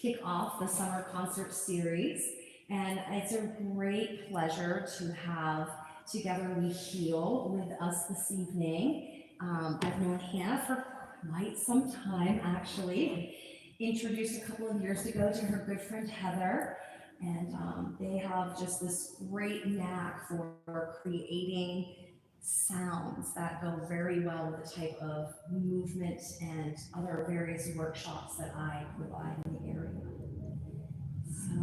kick off the summer concert series. And it's a great pleasure to have Together We Heal with us this evening. I've known Hannah for quite some time, actually. Introduced a couple of years ago to her good friend Heather. And they have just this great knack for creating sounds that go very well with the type of movement and other various workshops that I provide in the area. So,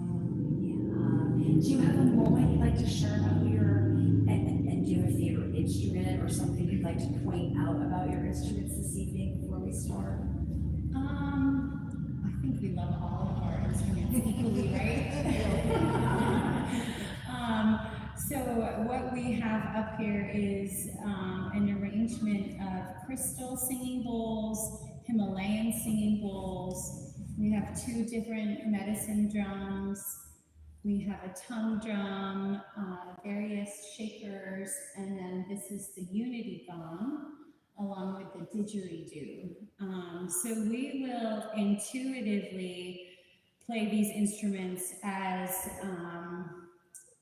yeah. Do you have a moment you'd like to share about and do you have a favorite instrument or something you'd like to point out about your instruments this evening before we start? I think we love all of our instruments equally, right? So what we have up here is an arrangement of crystal singing bowls, Himalayan singing bowls. We have 2 different medicine drums. We have a tongue drum, various shakers, and then this is the unity gong, along with the didgeridoo. So we will intuitively play these instruments as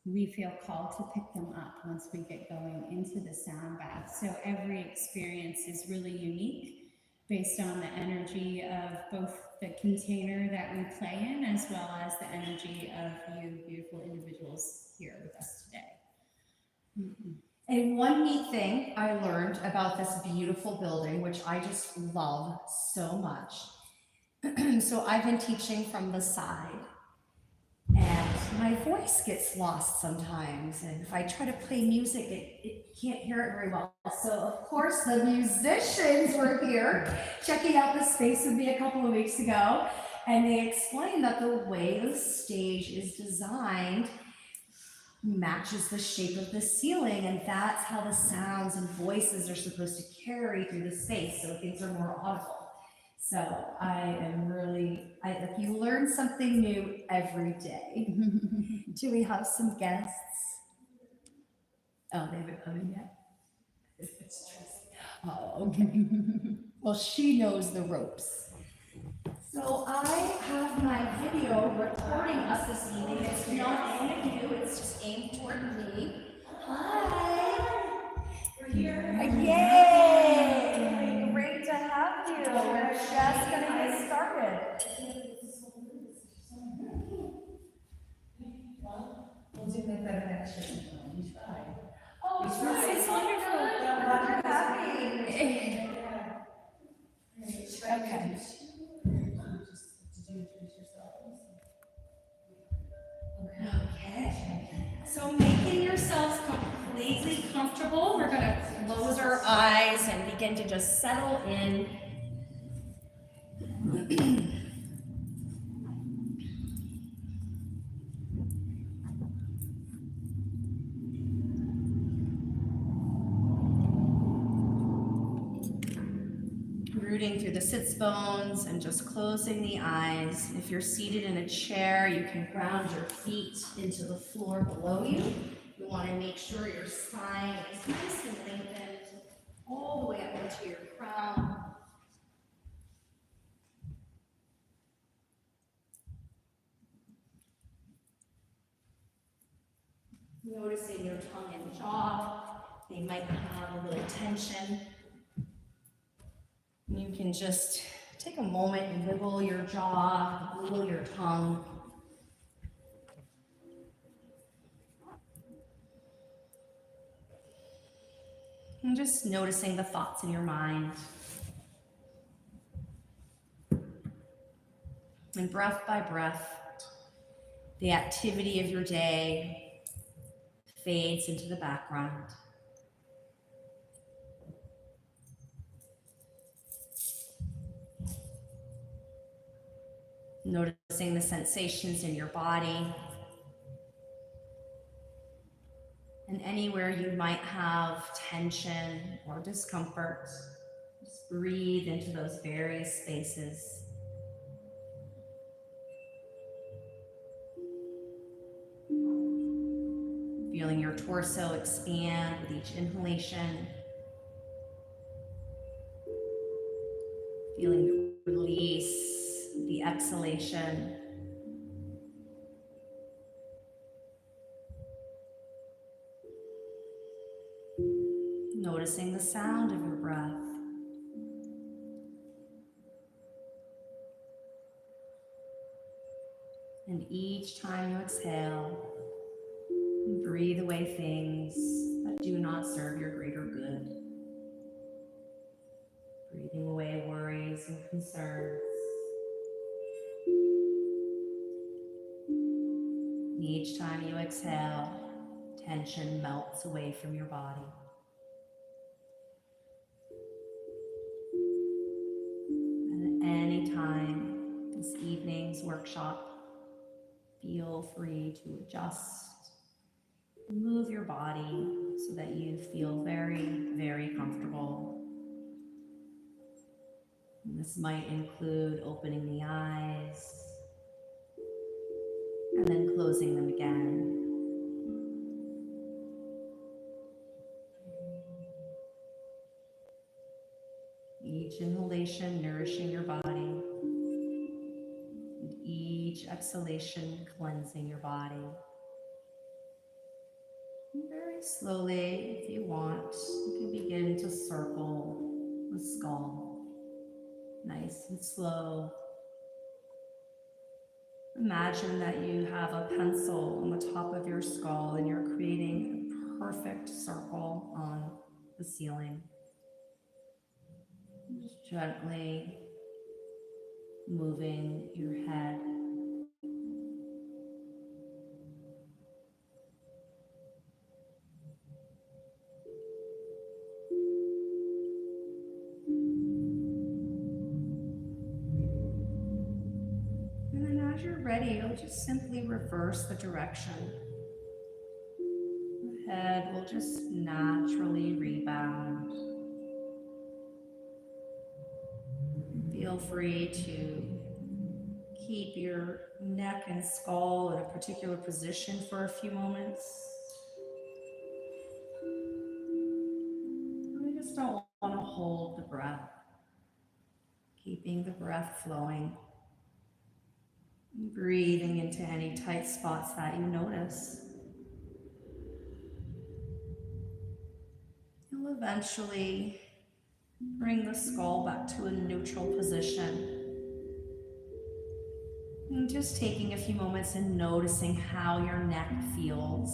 we feel called to pick them up once we get going into the sound bath. So every experience is really unique based on the energy of both the container that we play in as well as the energy of you beautiful individuals here with us today. And one neat thing I learned about this beautiful building, which I just love so much. So I've been teaching from the side, and my voice gets lost sometimes. And if I try to play music, it can't hear it very well. So of course the musicians were here checking out the space with me a couple of weeks ago, and they explained that the way the stage is designed matches the shape of the ceiling, and that's how the sounds and voices are supposed to carry through the space, so things are more audible. So I am really, you learn something new every day. Do we have some guests? Oh, they haven't come in yet? Oh, okay. Well, she knows the ropes. So I have my video recording us this evening. It's not aimed at you, it's just aimed toward me. Hi! We're here. Yay! Great to have you. We're just going to get started. We'll do that next year. We tried. Oh, it's wonderful. We're happy. Okay. Okay. So making yourselves completely comfortable, we're going to close our eyes and begin to just settle in. Rooting through the sits bones and just closing the eyes. If you're seated in a chair, you can ground your feet into the floor below you. You want to make sure your spine is nice and lengthened all the way up into your crown. Noticing your tongue and jaw, they might have a little tension. You can just take a moment and wiggle your jaw, wiggle your tongue. And just noticing the thoughts in your mind. And breath by breath, the activity of your day fades into the background. Noticing the sensations in your body. And anywhere you might have tension or discomfort, just breathe into those various spaces. Feeling your torso expand with each inhalation. Feeling the release, the exhalation. noticing the sound of your breath. And each time you exhale, you breathe away things that do not serve your greater good. Breathing away worries and concerns. Each time you exhale, tension melts away from your body. And at any time this evening's workshop, feel free to adjust, move your body so that you feel very, very comfortable. And this might include opening the eyes and then closing them again. Each inhalation nourishing your body, and each exhalation cleansing your body. And very slowly, if you want, you can begin to circle the skull. Nice and slow. Imagine that you have a pencil on the top of your skull and you're creating a perfect circle on the ceiling. Just gently moving your head. And then as you're ready, you'll just simply reverse the direction. The head will just naturally rebound. Feel free to keep your neck and skull in a particular position for a few moments. We just don't want to hold the breath, keeping the breath flowing, and breathing into any tight spots that you notice. You'll eventually bring the skull back to a neutral position. And just taking a few moments and noticing how your neck feels.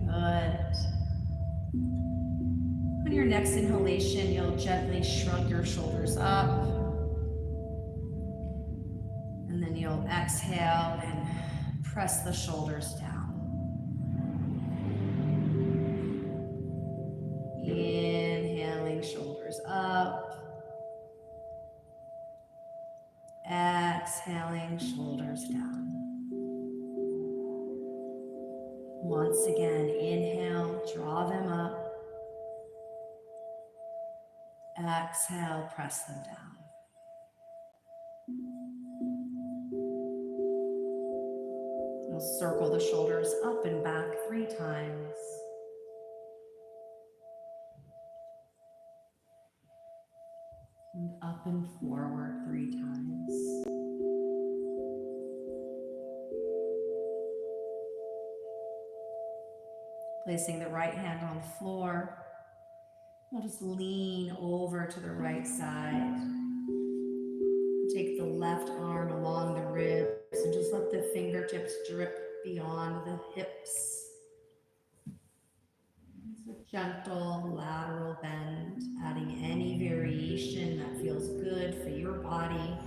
Good. On your next inhalation, you'll gently shrug your shoulders up. And then you'll exhale and press the shoulders down. Inhaling, shoulders up. Exhaling, shoulders down. Once again, inhale, draw them up. Exhale, press them down. We'll circle the shoulders up and back 3 times. And up and forward 3 times. Placing the right hand on the floor, we'll just lean over to the right side. Take the left arm along the ribs and just let the fingertips drip beyond the hips. It's a gentle lateral bend, adding any variation that feels good for your body.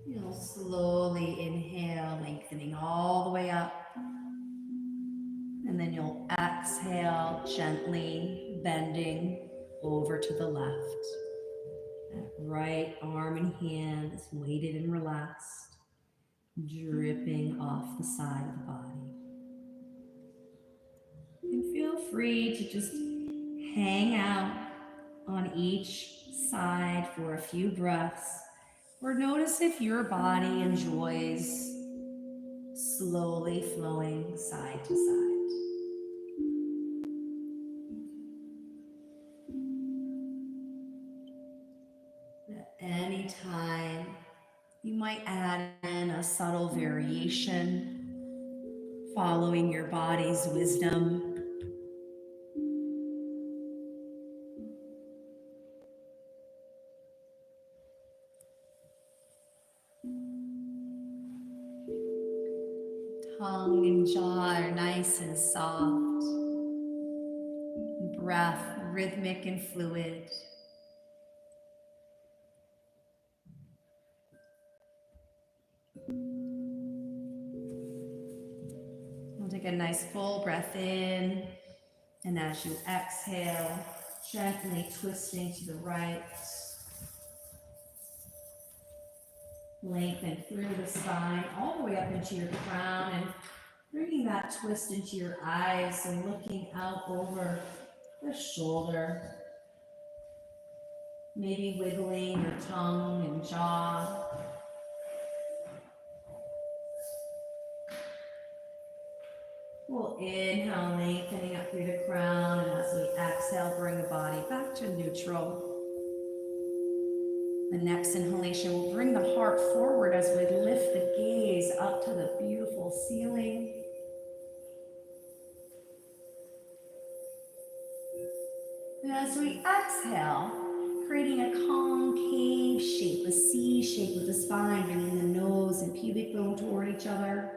You'll slowly inhale, lengthening all the way up. And then you'll exhale, gently bending over to the left. That right arm and hand is weighted and relaxed, dripping off the side of the body. And feel free to just hang out on each side for a few breaths, or notice if your body enjoys slowly flowing side to side. At any time You might add in a subtle variation, following your body's wisdom. Tongue and jaw are nice and soft. Breath rhythmic and fluid. We'll take a nice full breath in, and as you exhale, gently twisting to the right. Lengthen through the spine, all the way up into your crown, and bringing that twist into your eyes and looking out over the shoulder. Maybe wiggling your tongue and jaw. We'll inhale, lengthening up through the crown, and as we exhale, bring the body back to neutral. The next inhalation will bring the heart forward as we lift the gaze up to the beautiful ceiling. And as we exhale, creating a concave shape, a C shape with the spine, bringing the nose and pubic bone toward each other.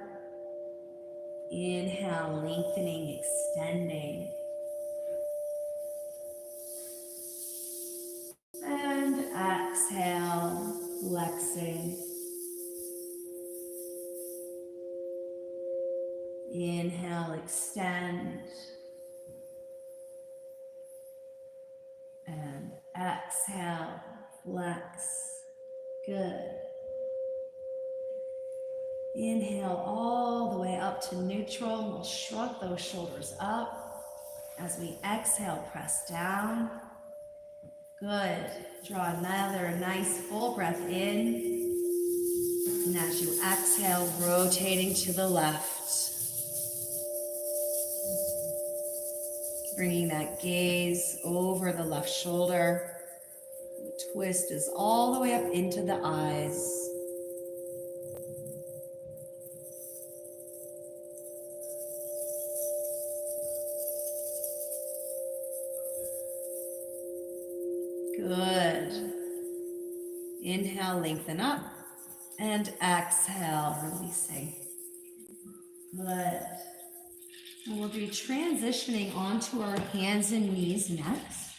Inhale, lengthening, extending. And exhale, flexing. Inhale, extend. And exhale, flex. Good. Inhale all the way up to neutral. We'll shrug those shoulders up. As we exhale, press down. Good. Draw another nice full breath in. And as you exhale, rotating to the left. Bringing that gaze over the left shoulder. The twist is all the way up into the eyes. Good. Inhale, lengthen up, and exhale, releasing. Good. And we'll be transitioning onto our hands and knees next.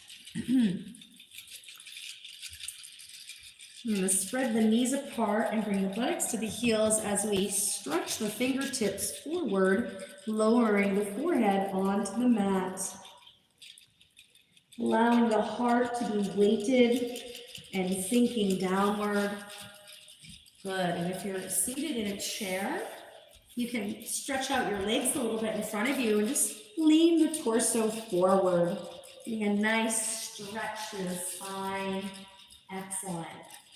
We're going to spread the knees apart and bring the buttocks to the heels as we stretch the fingertips forward, lowering the forehead onto the mat. Allowing the heart to be weighted and sinking downward. Good. And if you're seated in a chair, you can stretch out your legs a little bit in front of you and just lean the torso forward. Getting a nice stretch through the spine. Excellent.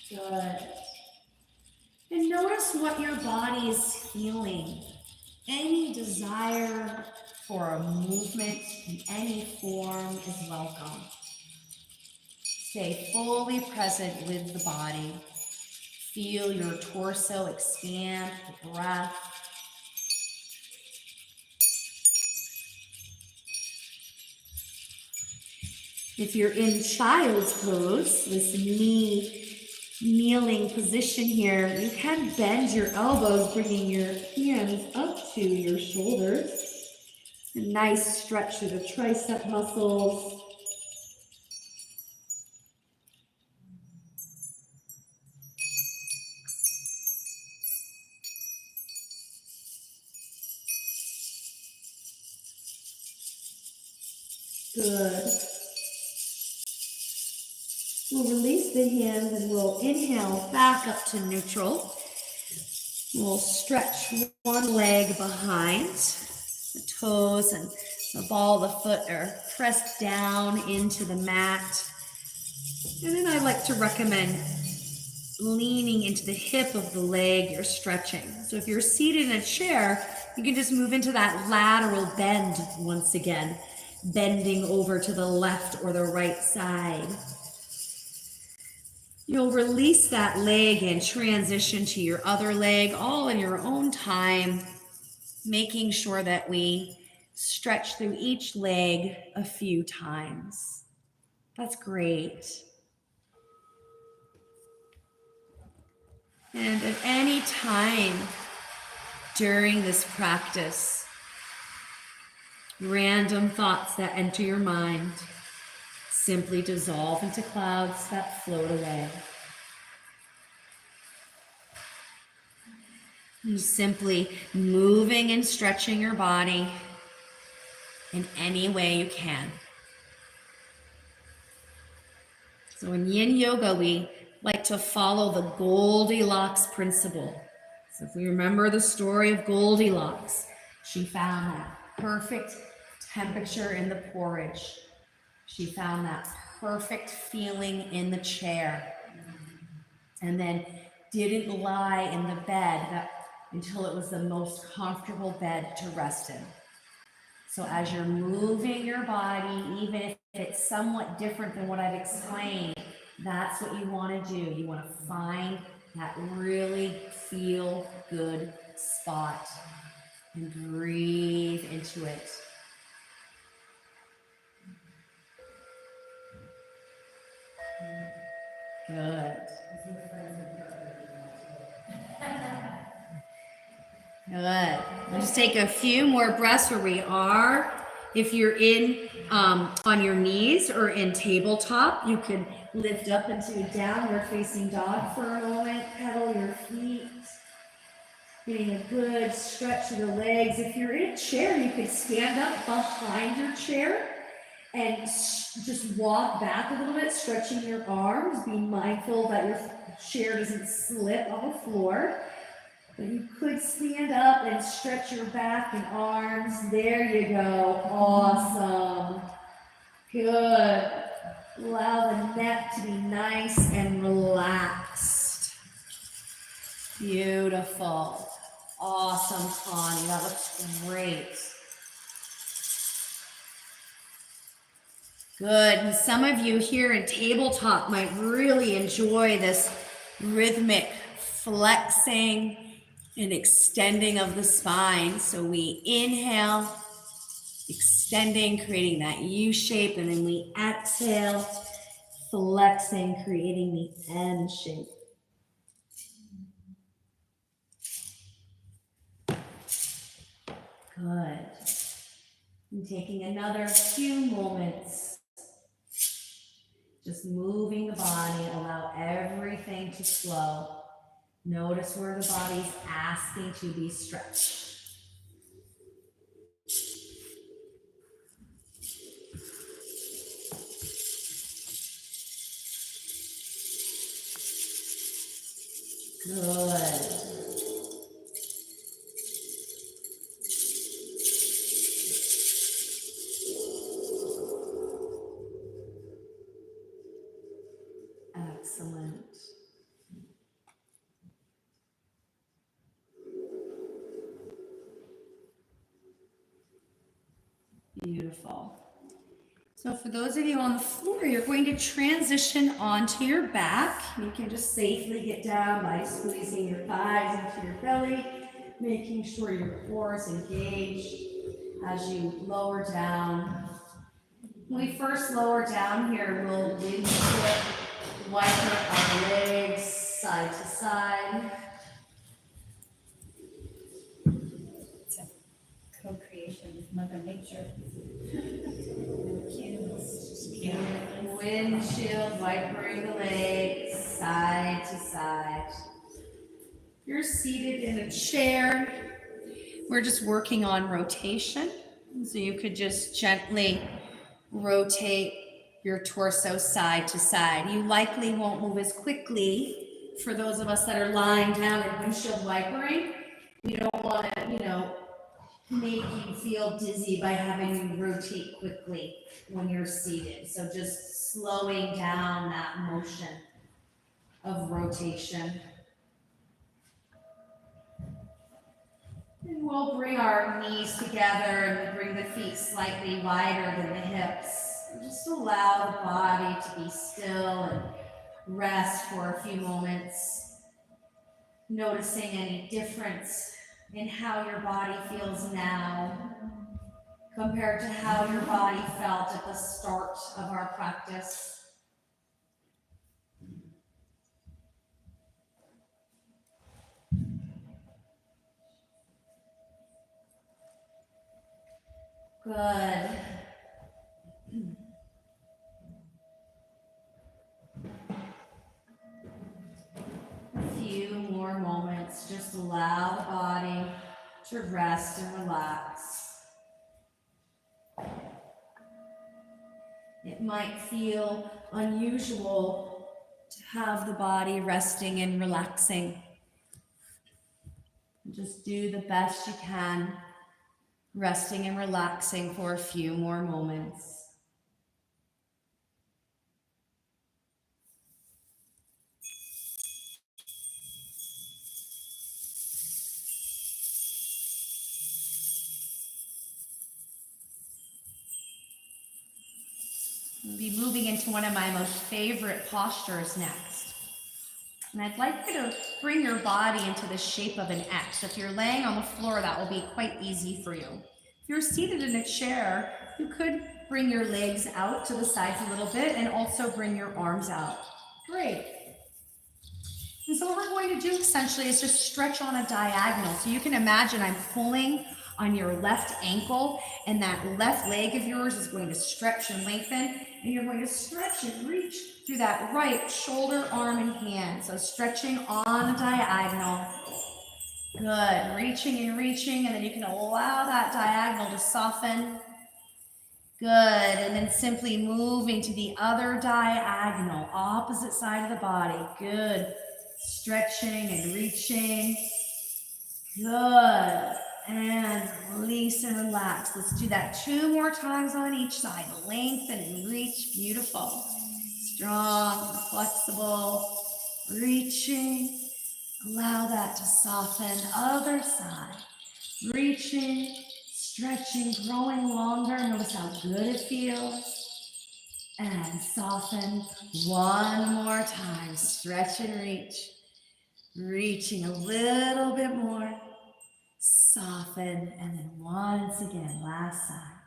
Good. And notice what your body is feeling. Any desire for a movement in any form is welcome. Stay fully present with the body. Feel your torso expand with breath. If you're in child's pose, this kneeling position here, you can bend your elbows, bringing your hands up to your shoulders. A nice stretch through the tricep muscles. Good. We'll release the hands and we'll inhale back up to neutral. We'll stretch one leg behind. The toes and the ball of the foot are pressed down into the mat. And then I like to recommend leaning into the hip of the leg you're stretching. So if you're seated in a chair, you can just move into that lateral bend once again, bending over to the left or the right side. You'll release that leg and transition to your other leg, all in your own time, making sure that we stretch through each leg a few times. That's great. And at any time during this practice, random thoughts that enter your mind simply dissolve into clouds that float away. You simply moving and stretching your body in any way you can. So in Yin Yoga, we like to follow the Goldilocks principle. So if we remember the story of Goldilocks, she found that perfect temperature in the porridge. She found that perfect feeling in the chair. And then didn't lie in the bed until it was the most comfortable bed to rest in. So as you're moving your body, even if it's somewhat different than what I've explained, that's what you want to do. You want to find that really feel good spot and breathe into it. Good. Good. We'll just take a few more breaths where we are. If you're in on your knees or in tabletop, you can lift up into a downward facing dog for a moment. Pedal your feet. Getting a good stretch of the legs. If you're in a chair, you could stand up behind your chair and just walk back a little bit, stretching your arms. Be mindful that your chair doesn't slip on the floor. But you could stand up and stretch your back and arms. There you go. Awesome. Good. Allow the neck to be nice and relaxed. Beautiful. Awesome, Connie. That looks great. Good. And some of you here in tabletop might really enjoy this rhythmic flexing and extending of the spine. So we inhale, extending, creating that U shape, and then we exhale, flexing, creating the M shape. Good. And taking another few moments, just moving the body, allow everything to flow. Notice where the body's asking to be stretched. Good. Excellent. Beautiful. So for those of you on the floor, you're going to transition onto your back. You can just safely get down by squeezing your thighs into your belly, making sure your core is engaged as you lower down. When we first lower down here, we'll windshield, wiper our legs side to side. It's a co-creation with Mother Nature. Windshield, wipering the legs side to side. You're seated in a chair. We're just working on rotation. So you could just gently rotate your torso side to side. You likely won't move as quickly for those of us that are lying down and windshield wipering. We don't want to, make you feel dizzy by having you rotate quickly when you're seated. So just slowing down that motion of rotation. And we'll bring our knees together and bring the feet slightly wider than the hips. And just allow the body to be still and rest for a few moments, noticing any difference in how your body feels now compared to how your body felt at the start of our practice. Good. A few more moments. Just allow the body to rest and relax. It might feel unusual to have the body resting and relaxing. Just do the best you can, resting and relaxing for a few more moments. We'll be moving into one of my most favorite postures next. And I'd like you to bring your body into the shape of an X. If you're laying on the floor, that will be quite easy for you. If you're seated in a chair, you could bring your legs out to the sides a little bit and also bring your arms out. Great. And so what we're going to do essentially is just stretch on a diagonal. So you can imagine I'm pulling on your left ankle, and that left leg of yours is going to stretch and lengthen, and you're going to stretch and reach through that right shoulder, arm, and hand. So stretching on a diagonal. Good. Reaching and reaching, and then you can allow that diagonal to soften. Good. And then simply moving to the other diagonal, opposite side of the body. Good. Stretching and reaching. Good. And release and relax. Let's do that 2 more times on each side. Lengthen and reach. Beautiful. Strong, flexible. Reaching. Allow that to soften. Other side. Reaching, stretching, growing longer. Notice how good it feels. And soften. 1 more time. Stretch and reach. Reaching a little bit more. Soften, and then once again, last side.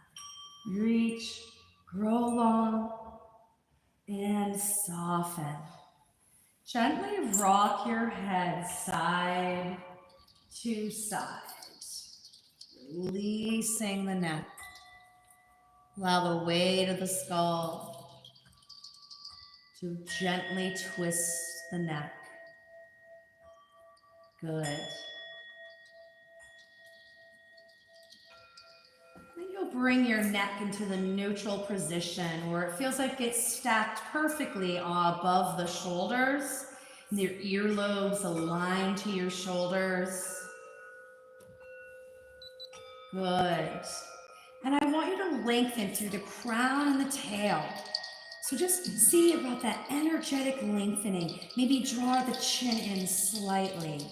Reach, grow long, and soften. Gently rock your head side to side, releasing the neck. Allow the weight of the skull to gently twist the neck. Good. Then you'll bring your neck into the neutral position where it feels like it's stacked perfectly above the shoulders. And your earlobes align to your shoulders. Good. And I want you to lengthen through the crown and the tail. So just see about that energetic lengthening. Maybe draw the chin in slightly.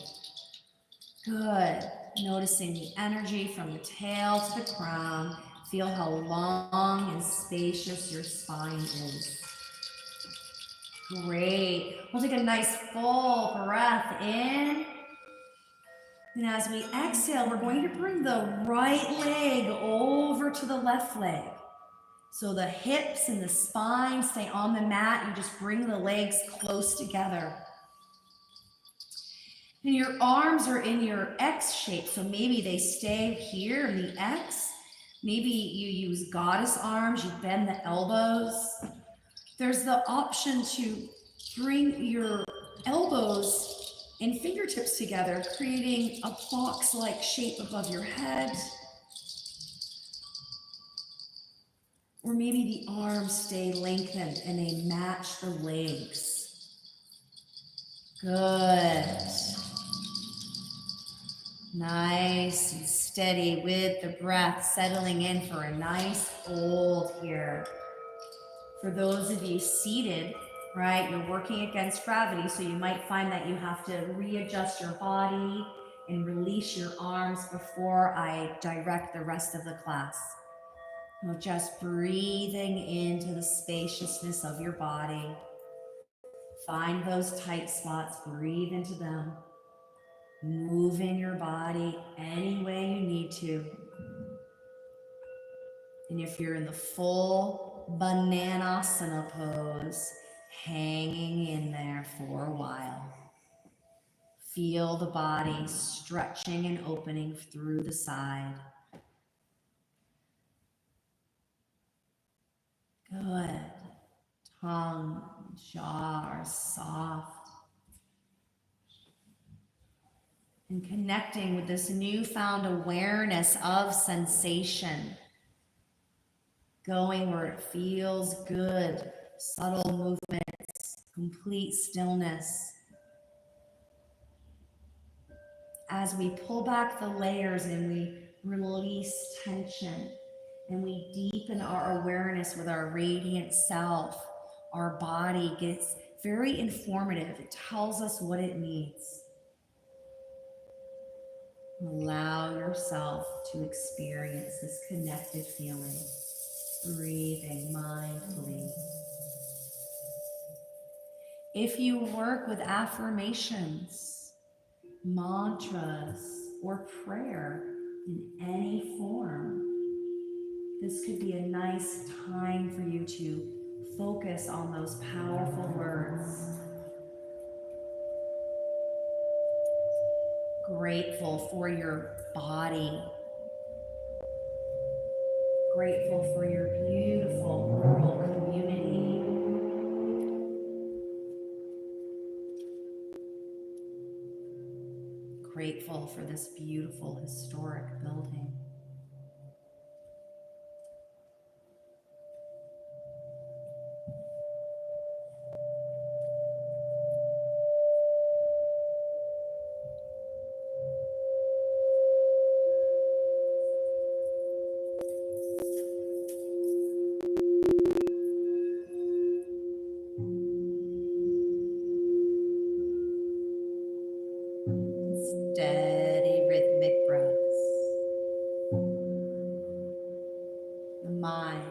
Good. Noticing the energy from the tail to the crown. Feel how long and spacious your spine is. Great. We'll take a nice full breath in. And as we exhale, we're going to bring the right leg over to the left leg. So the hips and the spine stay on the mat. You just bring the legs close together. And your arms are in your X shape, so maybe they stay here in the X. Maybe you use goddess arms, you bend the elbows. There's the option to bring your elbows and fingertips together, creating a box-like shape above your head. Or maybe the arms stay lengthened and they match the legs. Good. Nice and steady with the breath, settling in for a nice hold here. For those of you seated, right, you're working against gravity, so you might find that you have to readjust your body and release your arms before I direct the rest of the class. We're just breathing into the spaciousness of your body, Find those tight spots, breathe into them. Moving your body any way you need to. And if you're in the full Bananasana pose, hanging in there for a while. Feel the body stretching and opening through the side. Good. Tongue, jaw are soft. And connecting with this newfound awareness of sensation. Going where it feels good. Subtle movements, complete stillness. As we pull back the layers and we release tension and we deepen our awareness with our radiant self, our body gets very informative. It tells us what it needs. Allow yourself to experience this connected feeling, breathing mindfully. If you work with affirmations, mantras, or prayer in any form, this could be a nice time for you to focus on those powerful words. Grateful for your body. Grateful for your beautiful rural community. Grateful for this beautiful historic building. Steady rhythmic breaths. The mind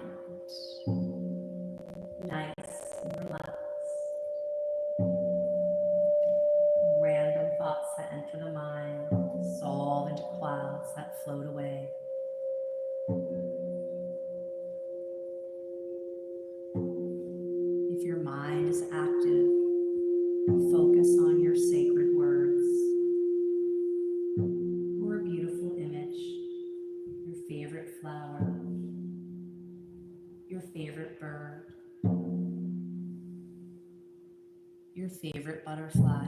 nice and relaxed. Random thoughts that enter the mind dissolve into clouds that float away. If your mind is active, focus on your sacred words or a beautiful image, your favorite flower, your favorite bird, your favorite butterfly.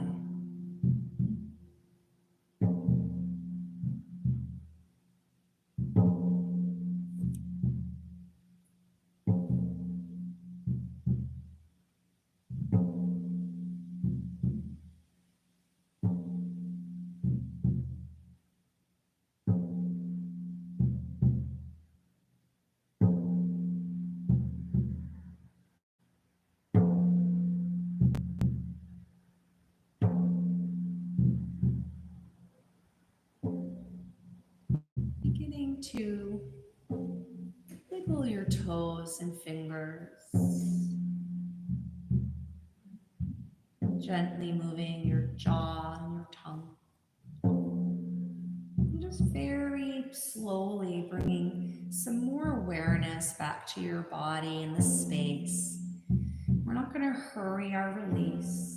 Beginning to wiggle your toes and fingers, gently moving your jaw and your tongue. And just very slowly bringing some more awareness back to your body and the space. We're not going to hurry our release.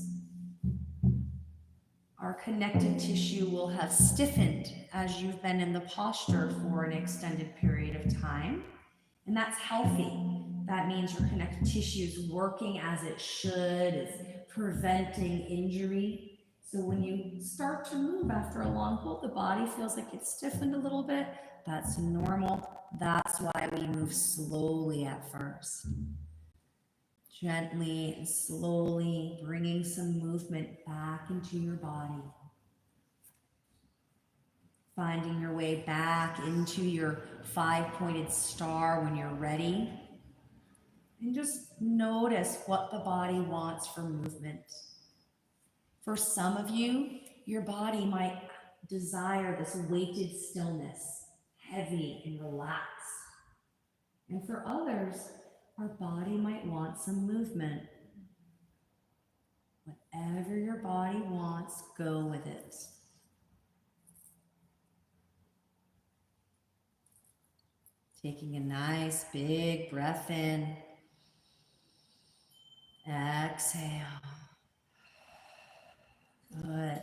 Our connected tissue will have stiffened as you've been in the posture for an extended period of time. And that's healthy. That means your connective tissue is working as it should, it's preventing injury. So when you start to move after a long hold, the body feels like it's stiffened a little bit. That's normal. That's why we move slowly at first. Gently and slowly bringing some movement back into your body. Finding your way back into your 5-pointed star when you're ready. And just notice what the body wants for movement. For some of you, your body might desire this weighted stillness, heavy and relaxed. And for others, our body might want some movement. Whatever your body wants, go with it. Taking a nice big breath in. Exhale. Good.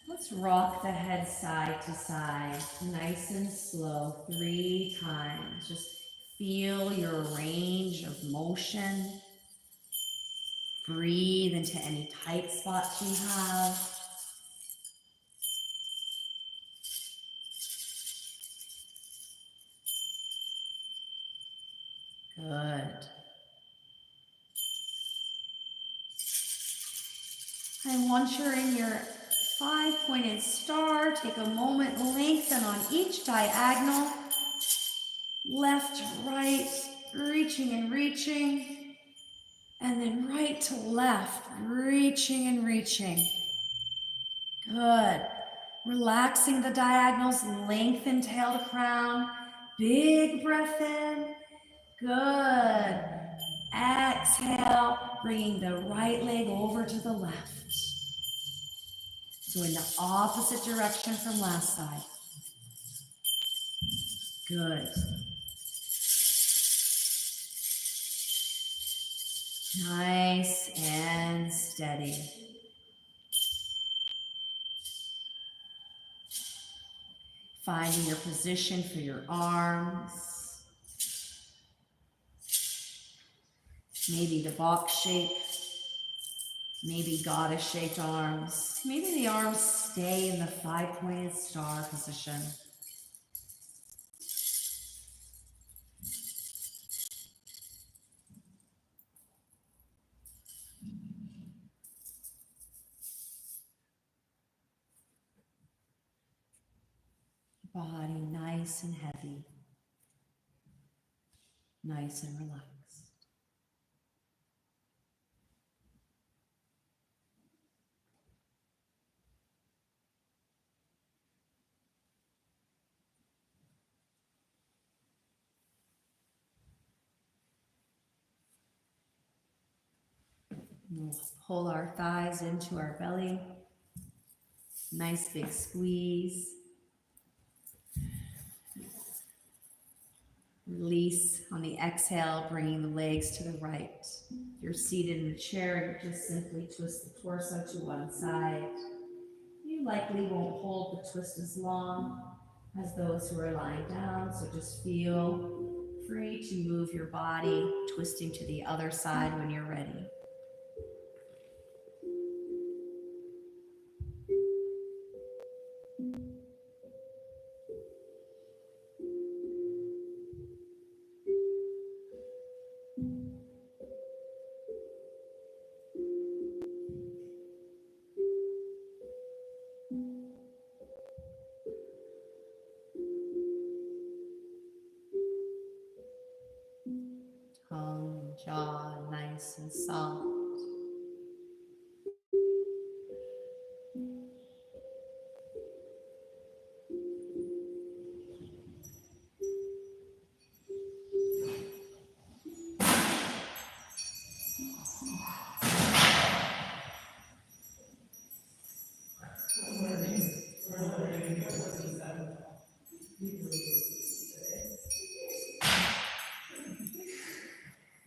Let's rock the head side to side, nice and slow, 3 times. Just feel your range of motion. Breathe into any tight spots you have. Good. And once you're in your 5-pointed star, take a moment, lengthen on each diagonal. Left, right, reaching and reaching. And then right to left, reaching and reaching. Good. Relaxing the diagonals, lengthen tail to crown. Big breath in. Good. Exhale, bringing the right leg over to the left. So in the opposite direction from last side. Good. Nice and steady. Finding your position for your arms. Maybe the box shape. Maybe goddess-shaped arms. Maybe the arms stay in the 5-pointed star position. Body nice and heavy. Nice and relaxed. We'll pull our thighs into our belly. Nice big squeeze. Release on the exhale, bringing the legs to the right. If you're seated in a chair, you just simply twist the torso to one side. You likely won't hold the twist as long as those who are lying down, so just feel free to move your body, twisting to the other side when you're ready. Tongue and jaw nice and soft.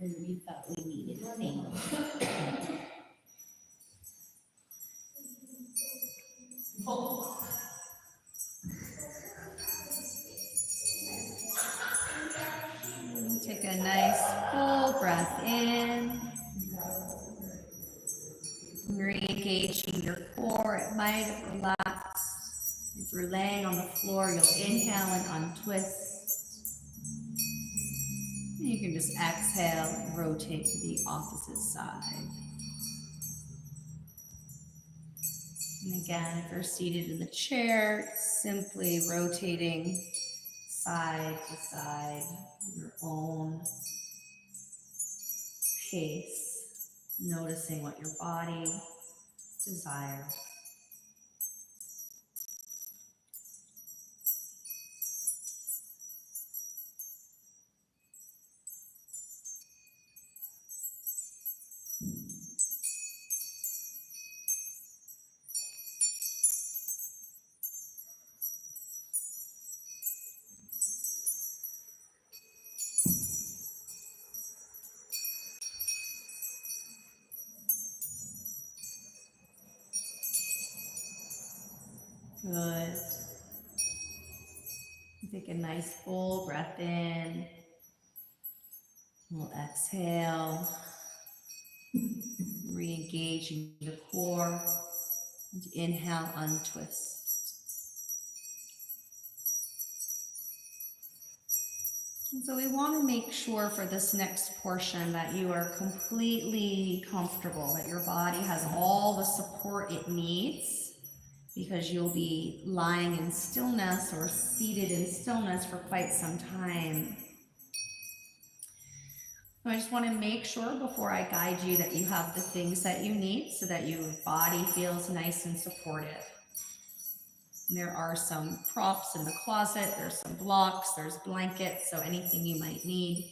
And we thought we needed things. Take a nice full breath in. Re-engaging your core. It might have relaxed. If you're laying on the floor, you'll inhale and untwist. And you can just exhale and rotate to the opposite side. And again, if you're seated in the chair, simply rotating side to side, your own pace, noticing what your body desires. Good. Take a nice full breath in. We'll exhale. Re-engaging the core. And inhale, untwist. And so we want to make sure for this next portion that you are completely comfortable, that your body has all the support it needs, because you'll be lying in stillness or seated in stillness for quite some time. So I just want to make sure before I guide you that you have the things that you need so that your body feels nice and supported. There are some props in the closet, there's some blocks, there's blankets, so anything you might need.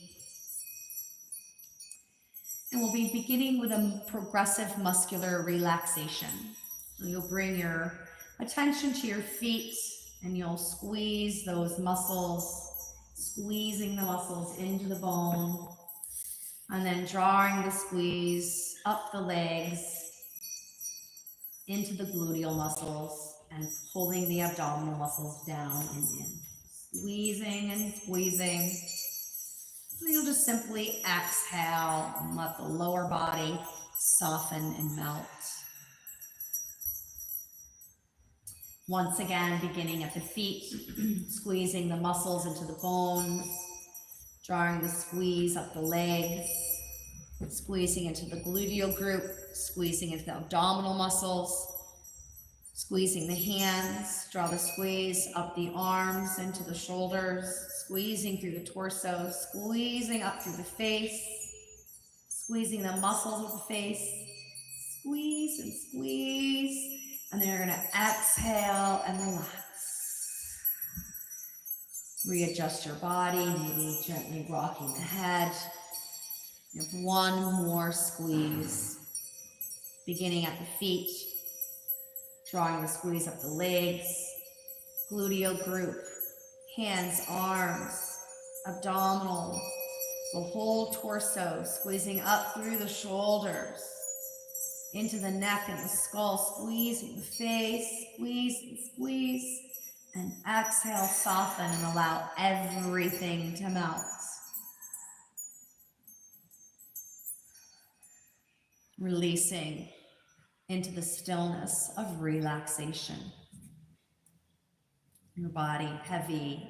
And we'll be beginning with a progressive muscular relaxation. So you'll bring your attention to your feet and you'll squeeze those muscles, squeezing the muscles into the bone, and then drawing the squeeze up the legs into the gluteal muscles, and pulling the abdominal muscles down and in. Squeezing and squeezing. And you'll just simply exhale and let the lower body soften and melt. Once again, beginning at the feet, squeezing the muscles into the bones, drawing the squeeze up the legs, squeezing into the gluteal group, squeezing into the abdominal muscles, squeezing the hands, draw the squeeze up the arms into the shoulders, squeezing through the torso, squeezing up through the face, squeezing the muscles of the face, squeeze and squeeze, and then you're going to exhale and relax. Readjust your body, maybe gently rocking the head. You have one more squeeze, beginning at the feet, drawing the squeeze up the legs, gluteal group, hands, arms, abdominal, the whole torso, squeezing up through the shoulders, into the neck and the skull, squeezing the face, squeeze and squeeze, and exhale, soften, and allow everything to melt. Releasing into the stillness of relaxation. Your body heavy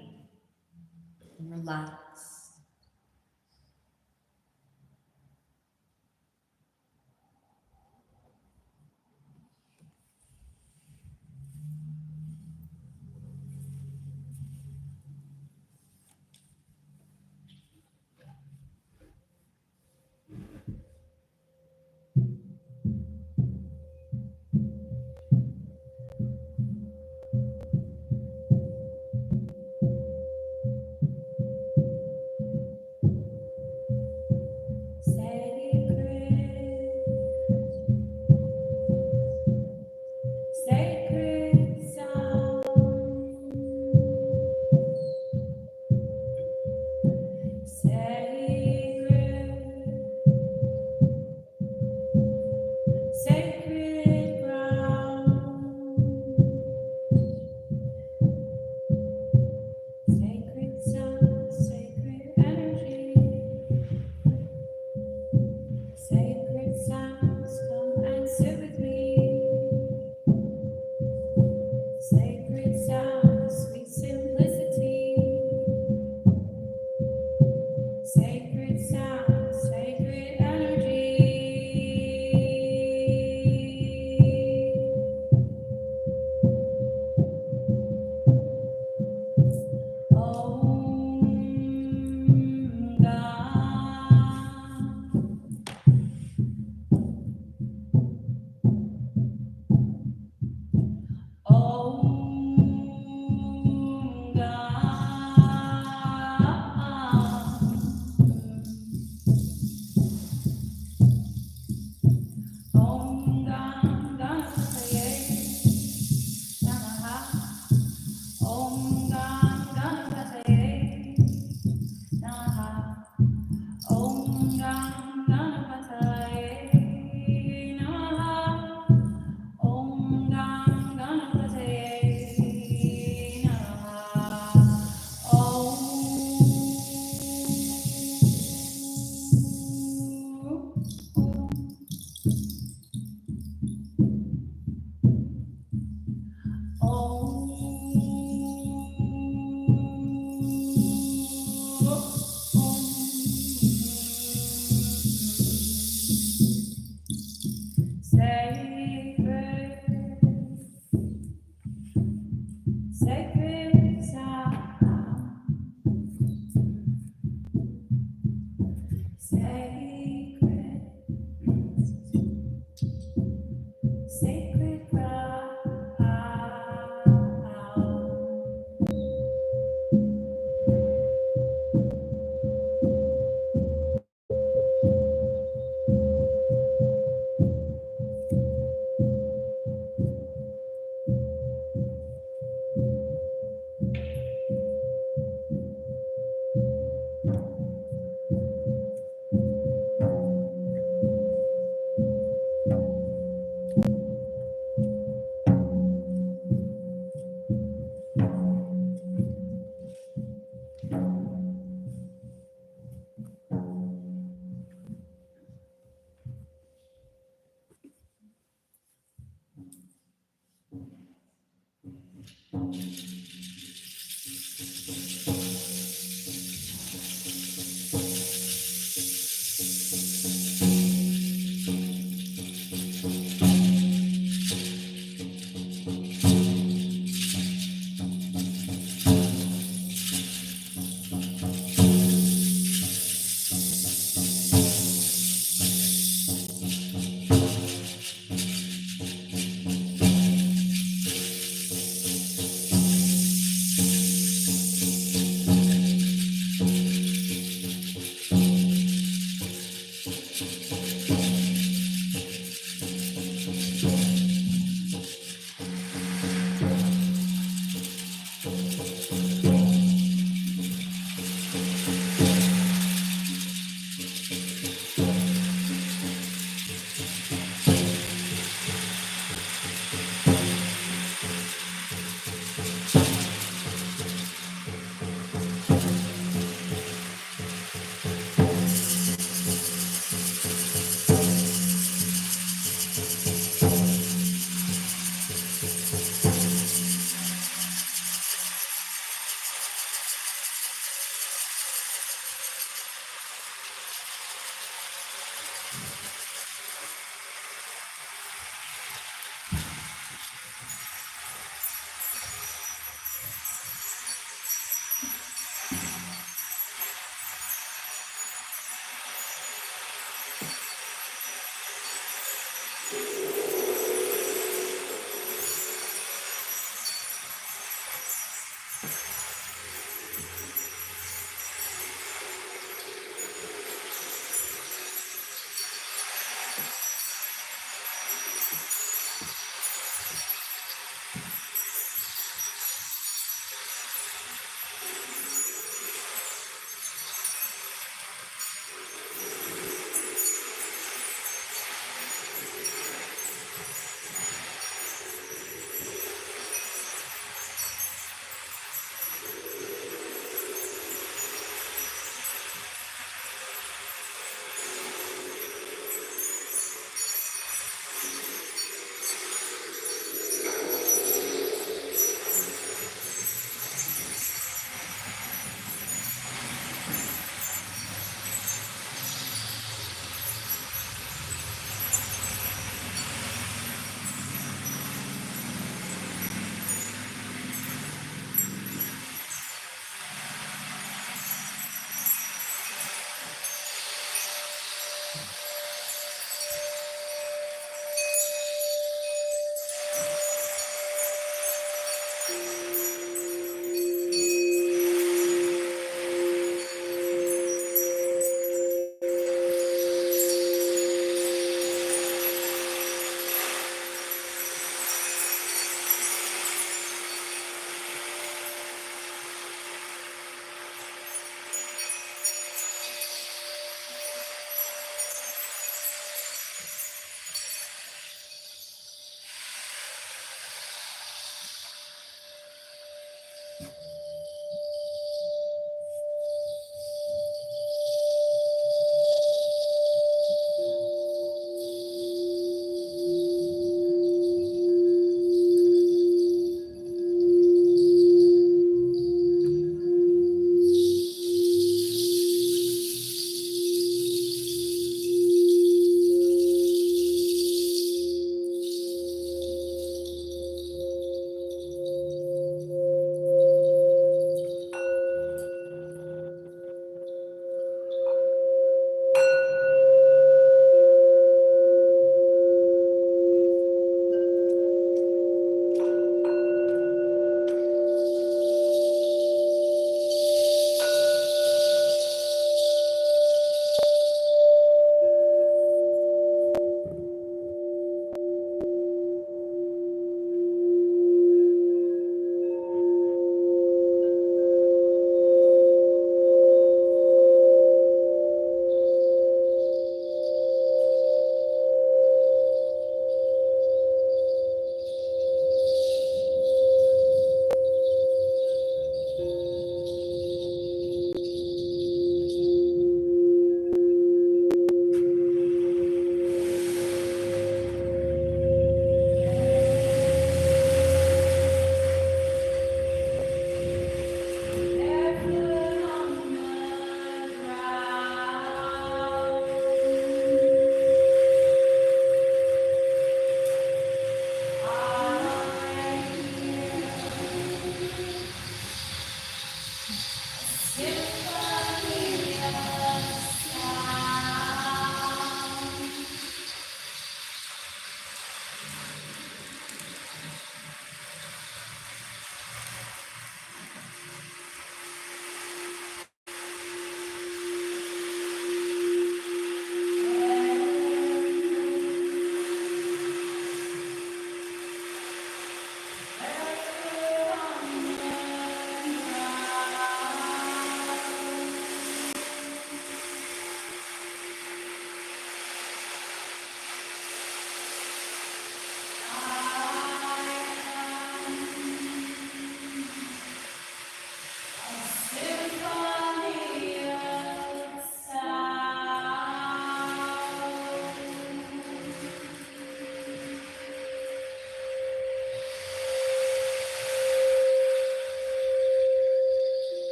and relaxed. Sacred, sacred ground.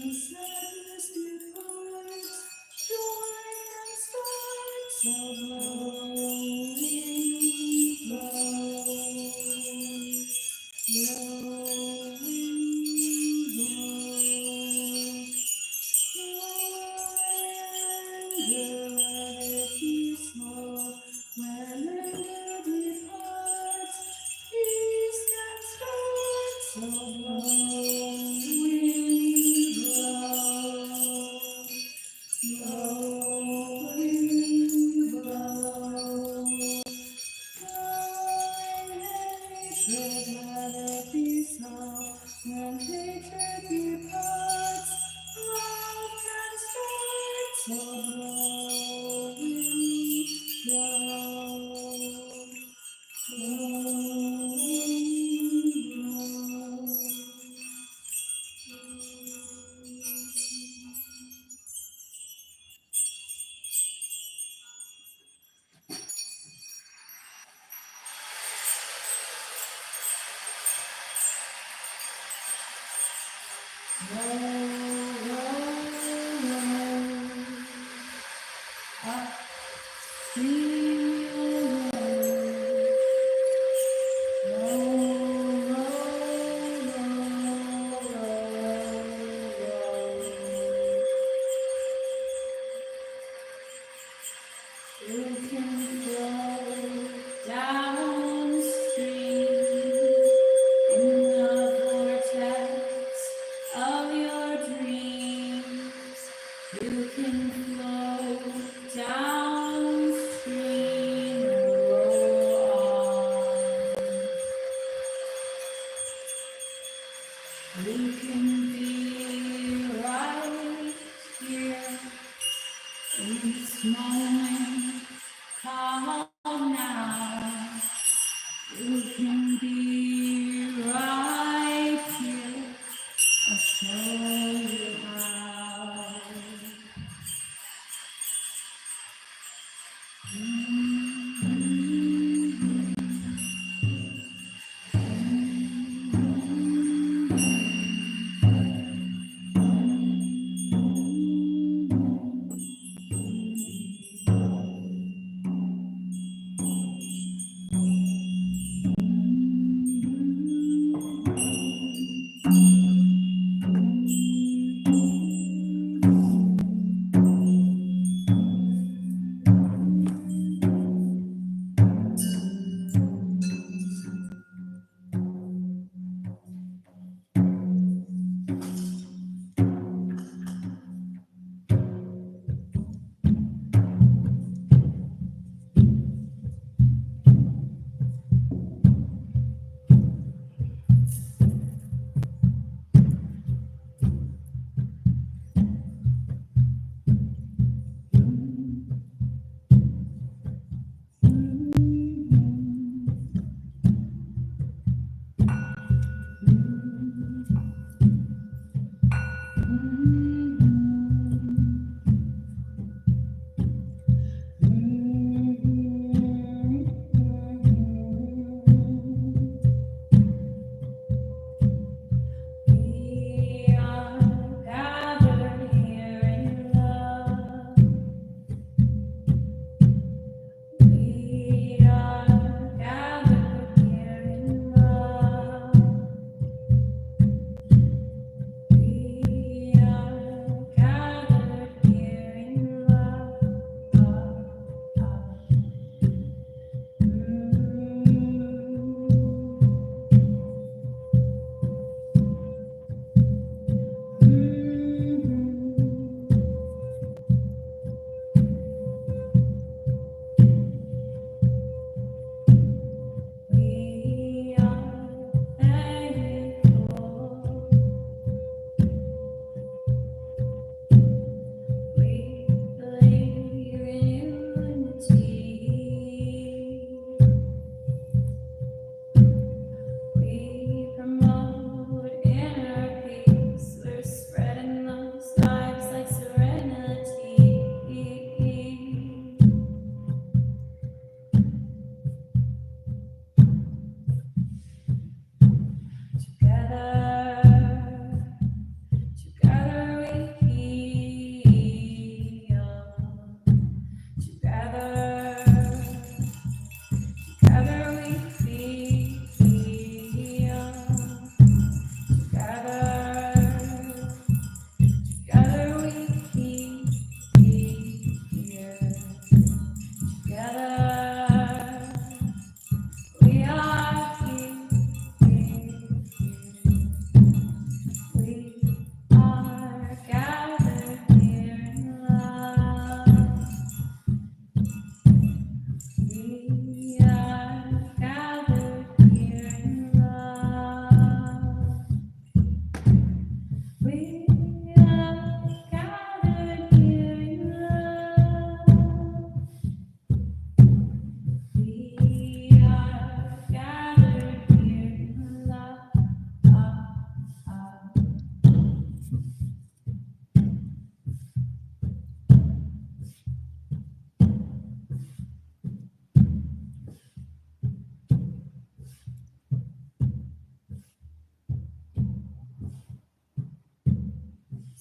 sadness departs, joy and sparks of glowing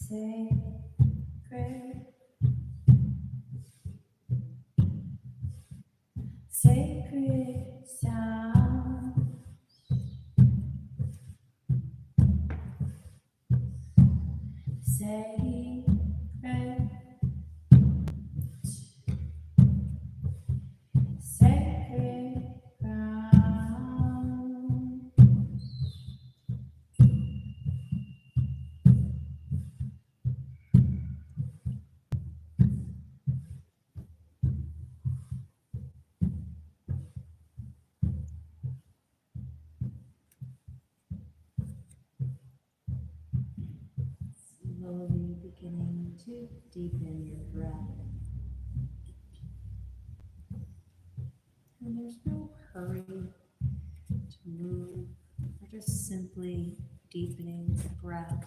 Sacred, sacred sound. Sacred, sacred ground. Slowly beginning to deepen your breath. And there's no hurry to move. We're just simply deepening the breath